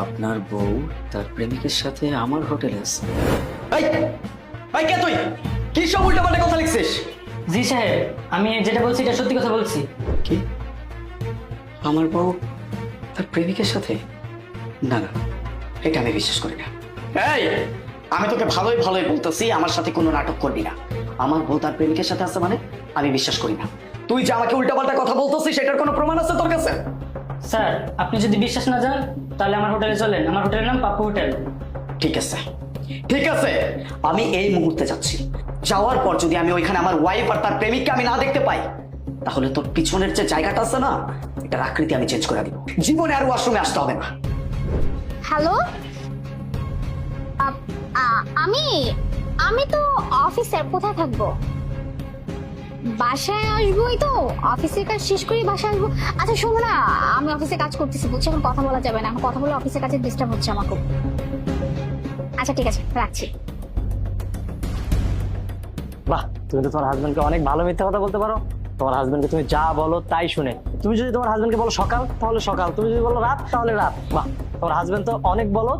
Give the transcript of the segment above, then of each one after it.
আপনার বউ তার প্রেমিকের সাথে আমার হোটেলে আছে। এই এই কে তুই? কি সব উল্টাপাল্টা কথা লিখছিস? জি সাহেব, আমি যেটা বলছি এটা সত্যি কথা বলছি। কি? আমার বউ তার প্রেমিকের সাথে? না না, এটা আমি বিশ্বাস করি না। এই আমি তোকে ভালোই ভালোই বলতেছি, আমার সাথে কোনো নাটক করবি না। আমার বউ তার প্রেমিকের সাথে আছে মানে আমি বিশ্বাস করি না। তুই যে আমাকে উল্টাপাল্টা কথা বলতেছিস সেটার কোনো প্রমাণ আছে তোর কাছে? স্যার, আপনি যদি বিশ্বাস না যান তাহলে আমার হোটেলে চলেন। আমার হোটেলের নাম পাপ্পু হোটেল। ঠিক আছে ঠিক আছে, আমি এই মুহূর্তে যাচ্ছি। যাওয়ার পর যদি আমি ওইখানে আমার ওয়াইফ আর তার প্রেমিককে আমি না দেখতে পাই, তাহলে তোর পিছনের যে জায়গাটা আছে না, এটার আকৃতি আমি চেঞ্জ করে দিব। জীবনে আর ওয়াশরুমে আসতে হবে না। হ্যালো, আমি আমি তো অফিসের কোথায় থাকবো? বাসায় আসবোই তো, অফিসের কাজ শেষ করে বাসায় আসবো। আচ্ছা শোনো না, আমি অফিসে কাজ করতেছি, বলছি এখন কথা বলা যাবে না, এখন কথা বলে অফিসের কাছে ডিস্টার্ব হচ্ছে আমার খুব। আচ্ছা ঠিক আছে, রাখছি। বাহ, তুমি তো তোমার হাজবেন্ডকে অনেক ভালো মিথ্যা কথা বলতে পারো। তোমার হাজবেন্ডকে তুমি যা বলো তাই শুনে। তুমি যদি তোমার হাজবেন্ডকে বলো সকাল তাহলে সকাল, তুমি যদি বলো রাত তাহলে রাত। বাহ, তোমার হাজবেন্ড তো অনেক বলো।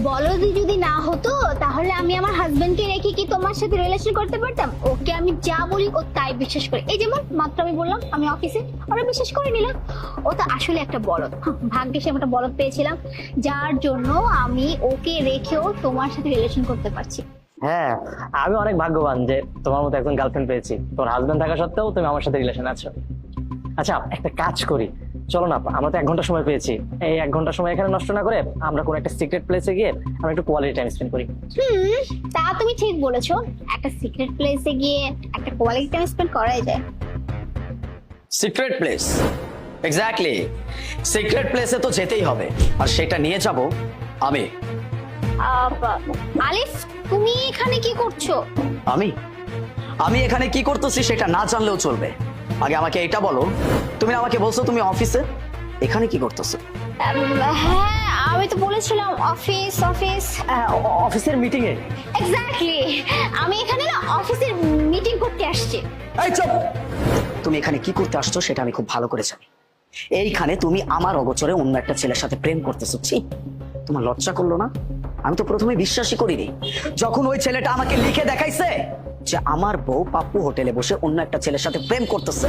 বলদি যদি না হতো তাহলে আমি আমার হাজবেন্ডকে রেখে কি তোমার সাথে রিলেশন করতে পারতাম? ওকে আমি যা বলি ও তাই বিশ্বাস করে। এই যেমন মাত্র আমি বললাম আমি অফিসে, ওরা বিশ্বাস করে নিল। ও তো আসলে একটা বলদ। ভাগ্যে সে একটা বলদ পেয়েছিলাম, যার জন্য আমি ওকে রেখেও তোমার সাথে রিলেশন করতে পারছি। হ্যাঁ, আমি অনেক ভাগ্যবান যে তোমার মতো একজন গার্লফ্রেন্ড পেয়েছি। তোমার হাজবেন্ড থাকা সত্ত্বেও তুমি আমার সাথে রিলেশন আছো। আচ্ছা, একটা কাজ করি, চলো না, আমরা তো 1 ঘন্টা সময় পেয়েছি। এই 1 ঘন্টা সময় এখানে নষ্ট না করে আমরা কোনো একটা সিক্রেট প্লেসে গিয়ে আমরা একটু কোয়ালিটি টাইম স্পেন্ড করি। তা তুমি ঠিক বলেছো, একটা সিক্রেট প্লেসে গিয়ে একটা কোয়ালিটি টাইম স্পেন্ড করাই যায়। Secret place? এক্স্যাক্টলি, সিক্রেট প্লেসে তো যেতেই হবে, আর সেটা নিয়ে যাব আমি। আলিফ, তুমি এখানে কি করছো? আমি আমি এখানে কি করতেছি সেটা না জানলেও চলবে। আগে আমাকে এটা বলো, তুমি আমাকে বলছো তুমি অফিসে, এখানে কি করতেছো? হ্যাঁ, আমি তো বলেছিলাম অফিস অফিস। অফিসের মিটিং এ? এক্স্যাক্টলি, আমি এখানে না অফিসের মিটিং করতে আসছি। এই চুপ! তুমি এখানে কি করতে আসছো সেটা আমি খুব ভালো করে জানি। এইখানে তুমি আমার অগোচরে অন্য একটা ছেলের সাথে প্রেম করতেছো। ছি, তোমার লজ্জা করলো না? আমি তো প্রথমে বিশ্বাসই করিনি যখন ওই ছেলেটা আমাকে লিখে দেখাইছে যে আমার বউ পাপ্পু হোটেলে বসে অন্য একটা ছেলের সাথে প্রেম করতেছে।